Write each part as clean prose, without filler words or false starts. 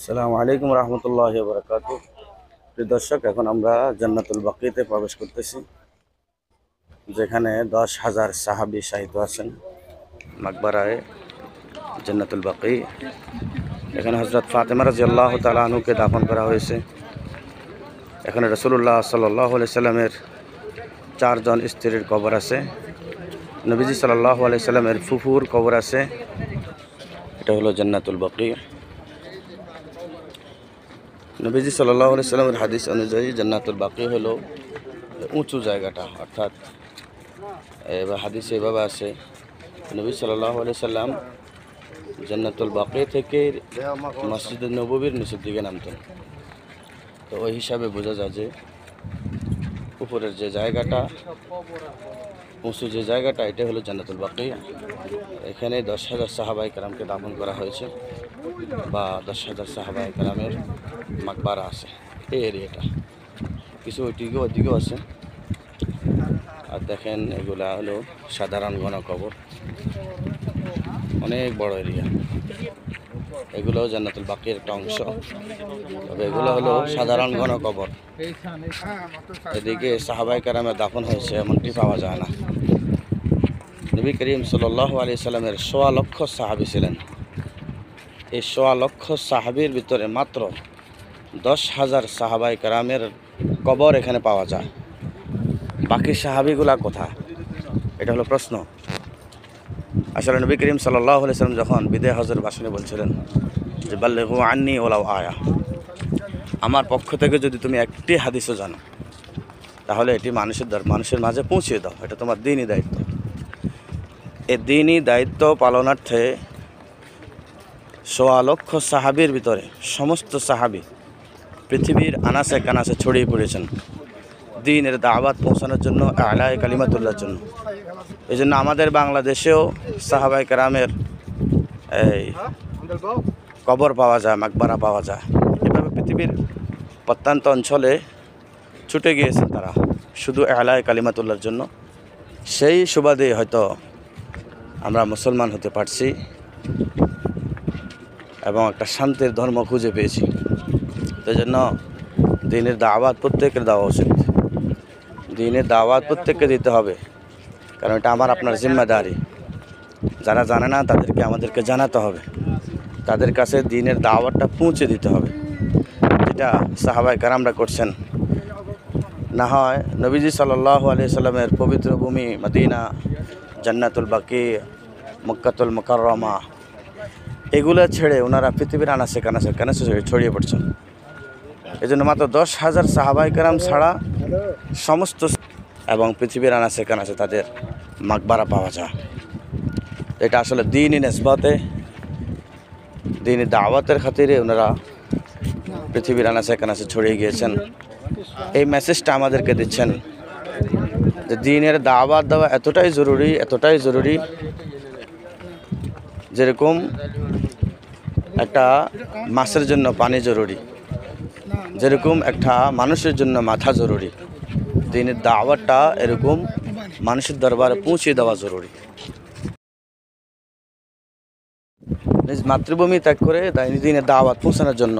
আসসালামু আলাইকুম রহমতুল্লাহি ওয়া বারাকাতুহু। প্রিয় দর্শক, এখন আমরা জান্নাতুল বাকিতে প্রবেশ করতেছি, যেখানে 10,000 সাহাবী শাহিদ আছেন মাকবারায়ে জান্নাতুল বাকি। এখানে হযরত ফাতেমা রাদিয়াল্লাহু তাআলা আনহুকে দাফন করা হয়েছে। এখানে রাসূলুল্লাহ সাল্লাল্লাহু আলাইহি সাল্লামের 4 জন স্ত্রীর কবর আছে। নবীজি সাল্লাল্লাহু আলাইহি সাল্লামের ফুফুর কবর আছে। এটা হলো জান্নাতুল বাকি। নবীজি সাল্লাল্লাহু আলাইহি সাল্লামের হাদিস অনুযায়ী জান্নাতুল বাকি হলো উঁচু জায়গাটা, অর্থাৎ এবার হাদিস এভাবে আছে, নবী সাল্লাল্লাহু আলাইহি সাল্লাম জান্নাতুল বাকি থেকে মসজিদে নববীর নিচের দিকে নামতেন। তো ওই হিসাবে বোঝা যায় যে উপরের যে জায়গাটা, উঁচু যে জায়গাটা, এটা হলো জান্নাতুল বাকি। এখানে 10,000 সাহাবায়ে কেরামকে দাফন করা হয়েছে, বা 10,000 সাহাবায়ে কেরামের মাকবারা আছে এই এরিয়াটা। কিছু ওইদিকেও আছে। আর দেখেন, এগুলা হলো সাধারণ গণকবর, অনেক বড় এরিয়া। এগুলো জান্নাতুল বাকির একটা অংশ, তবে এগুলো হলো সাধারণ গণকবর। এদিকে সাহাবায়ে কেরামের দাফন হয়েছে এমনটি পাওয়া যায় না। নবী করিম সাল্লাল্লাহু আলাইহি সাল্লামের 1.25 লক্ষ সাহাবী ছিলেন। এই 1.25 লক্ষ সাহাবীর ভিতরে মাত্র 10,000 সাহাবায়ে কেরামের কবর এখানে পাওয়া যায়। বাকি সাহাবীগুলা কোথায়? এটা হলো প্রশ্ন। আসলে নবী করিম সাল্লাল্লাহু আলাইহি সাল্লাম যখন বিদায় হজের ভাষণে বলছিলেন যে বাল্লিগু আন্নী ওয়ালাউ আয়া, আমার পক্ষ থেকে যদি তুমি একটি হাদিসও জানো তাহলে এটি মানুষের মাঝে পৌঁছে দাও, এটা তোমার দ্বীনি দায়িত্ব। এই দ্বীনি দায়িত্ব পালনার্থে 1.25 লক্ষ সাহাবীর ভিতরে সমস্ত সাহাবী পৃথিবীর আনাচে কানাচে ছড়িয়ে পড়েছেন দ্বীনের দাওয়াত পৌঁছানোর জন্য, আলায়ে কালিমাতুল্লাহর জন্য। এই জন্য আমাদের বাংলাদেশেও সাহাবায়ে কেরামের এই কবর পাওয়া যায়, মাকবারা পাওয়া যায়। এভাবে পৃথিবীর প্রত্যন্ত অঞ্চলে ছুটে গিয়েছেন তারা শুধু আলায়ে কালিমাতুল্লাহর জন্য। সেই সুবাদে হয়তো আমরা মুসলমান হতে পারছি এবং একটা শান্তির ধর্ম খুঁজে পেয়েছি। সেই জন্য দ্বীনের দাওয়াত প্রত্যেকের দেওয়া উচিত। দ্বীনের দাওয়াত প্রত্যেককে দিতে হবে, কারণ এটা আমার আপনার জিম্মাদারি। যারা জানে না তাদেরকে আমাদেরকে জানাতে হবে, তাদের কাছে দ্বীনের দাওয়াতটা পৌঁছে দিতে হবে, যেটা সাহাবায়ে কেরামরা করছেন। না হয় নবীজি সাল্লাল্লাহু আলাইহি সাল্লামের পবিত্র ভূমি মদিনা, জান্নাতুল বাকি, মক্কাতুল মুকাররমা, এগুলো ছেড়ে ওনারা পৃথিবীর আনাচে কানাচে ছড়িয়ে পড়ছেন। এই জন্য মাত্র 10,000 সাহাবায়ে কেরাম ছাড়া সমস্ত এবং পৃথিবীর আনাচে কানাচে তাদের মাকবারা পাওয়া যায়। এটা আসলে দ্বীনি নিসবতে, দ্বীনি দাওয়াতের খাতিরে ওনারা পৃথিবীর আনাচে কানাচে ছড়িয়ে গিয়েছেন। এই মেসেজটা আমাদেরকে দিচ্ছেন যে দ্বীনের দাওয়াত দেওয়া এতটাই জরুরি, যেরকম একটা মাছের জন্য পানি জরুরি, যেরকম একটা মানুষের জন্য মাথা জরুরি, দ্বীনের দাওয়াতটা এরকম মানুষের দরবারে পৌঁছে দেওয়া জরুরি। নিজ মাতৃভূমি ত্যাগ করে দ্বীনের দাওয়াত পৌঁছানোর জন্য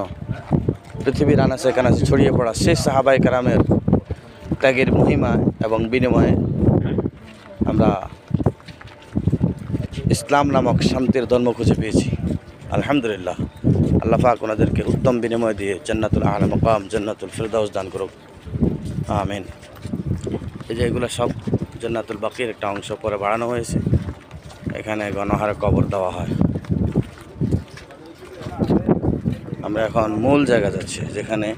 পৃথিবীর আনাচে কানাচে ছড়িয়ে পড়া সেই সাহাবায়ে কেরামের ত্যাগের মহিমা এবং বিনিময়ে আমরা ইসলাম নামক শান্তির ধর্ম খুঁজে পেয়েছি। আলহামদুলিল্লাহ, আল্লাহ পাক ওনাদেরকে উত্তম বিনিময় দিয়ে জান্নাতুল আলা মাকাম, জান্নাতুল ফিরদাউস দান করুক, আমিন। এই যে এগুলো সব জান্নাতুল বাকির একটা অংশ করে বাড়ানো হয়েছে। এখানে গণহারে কবর দেওয়া হয়। আমরা এখন মূল জায়গা যাচ্ছি, যেখানে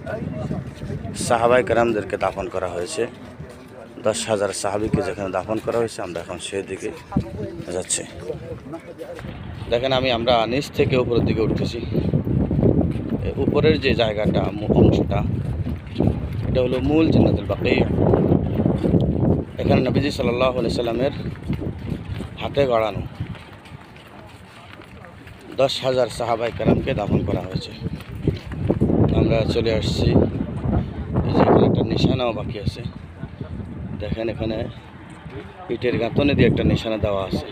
সাহাবায়ে কেরামদেরকে দাফন করা হয়েছে। 10,000 সাহাবীকে যেখানে দাফন করা হয়েছে, আমরা এখন সেই দিকে যাচ্ছি। দেখেন, আমরা নিচ থেকে উপরের দিকে উঠতেছি। উপরের যে জায়গাটা, অংশটা, এটা হলো মূল জান্নাতুল বাকি। এখানে নবীজি সাল্লাল্লাহু আলাইহি সাল্লামের হাতে গড়ানো 10,000 সাহাবায়ে কেরামকে দাফন করা হয়েছে। আমরা চলে আসছি, এখানে একটা নিশানাও বাকি আছে। দেখেন, এখানে ইটের গাঁথনি দিয়ে একটা নিশানা দেওয়া আছে।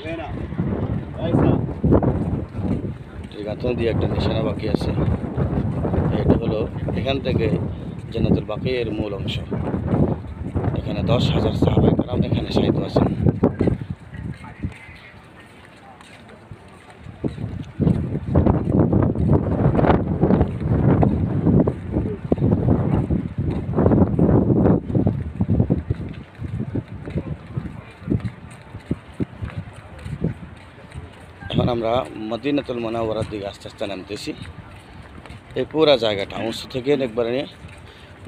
ইটের গাঁথনি দিয়ে একটা নিশানা বাকি আছে। এটা হলো এখান থেকে জান্নাতুল বাকিয়ের মূল অংশ। এখানে 10,000 সাহাবায়ে কেরাম এখানে শায়িত আছেন। এখন আমরা মদিনাতুল মুনাওয়ারার দিকে আস্তে আস্তে নামতেছি। এই পুরা জায়গাটা অংশ থেকে একবারে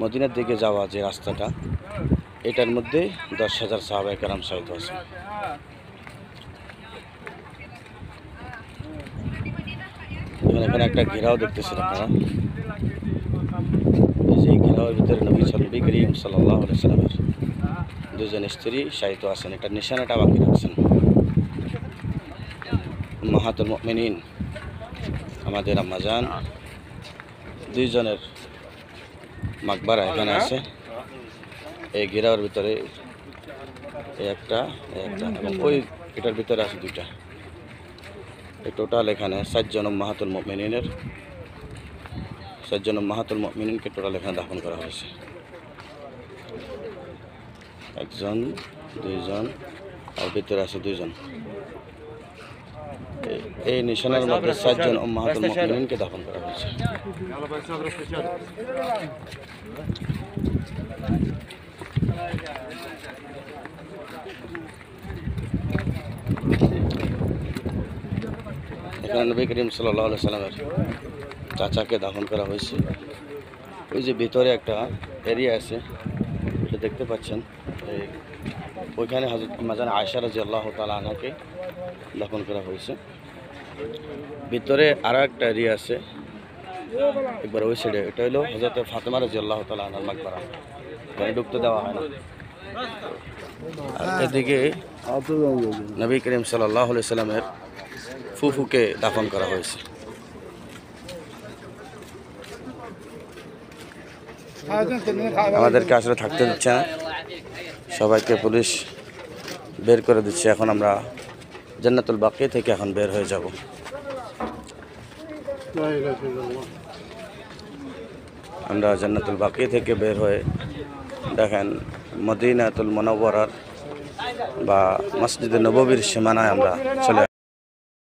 মদিনার দিকে যাওয়া যে রাস্তাটা, এটার মধ্যে 10,000 সাহাবায়ে কেরাম শায়িত আছে। এখানে একটা ঘেরাও দেখতেছেন আপনারা। এই যে ঘেরাওয়ের ভিতরে নবী করিম সাল্লাল্লাহু আলাইহি ওয়াসাল্লামের দুজন স্ত্রী শায়িত আছেন। এটার নিশানাটা বাকি রাখছেন। উম্মাহাতুল মুমিনিন আমাদের আম্মাজান দুইজনের মাকবারা এখানে আছে। এই ঘেরাওয়ের ভিতরে একটা এবং ওই এটার ভিতরে আছে দুইটা। এই টোটাল এখানে 7 জন উম্মাহাতুল মুমিনিনকে টোটাল এখানে দাফন করা হয়েছে। 1 জন 2 জন আর ভিতরে আছে 2 জন। এই নিশানার মধ্যে 7 জন উম্মাহাতুল মুমিনিনকে দাফন করা হয়েছে। এখানে নবী করিম সাল্লাল্লাহু আলাইহি ওয়াসাল্লামের চাচাকে দাফন করা হয়েছে। ওই যে ভিতরে একটা এরিয়া আছে, এটা দেখতে পাচ্ছেন। ওইখানে হযরত আম্মাজান আয়েশা রাদিয়াল্লাহু তাআলা আনহাকে দাফন করা হয়েছে। ভিতরে আরও একটা এরিয়া আছে একবার ওই সাইডে, এটা হলো হযরত ফাতেমা রাদিয়াল্লাহু তাআলা আনহার মাকবারা। এখানে ঢুকতে দেওয়া হয় না। আর এদিকে নবী করিম সাল্লাল্লাহু আলাইহি ওয়াসাল্লামের ফুফুকে দাফন করা হয়েছে। আমাদেরকে আসলে থাকতে দিচ্ছে না, সবাইকে পুলিশ বের করে দিচ্ছে। এখন আমরা জান্নাতুল বাকি থেকে এখন বের হয়ে যাব। আমরা জান্নাতুল বাকি থেকে বের হয়ে দেখেন মদিনাতুল মুনাওয়ারার বা মসজিদে নববীর সীমানায় আমরা চলে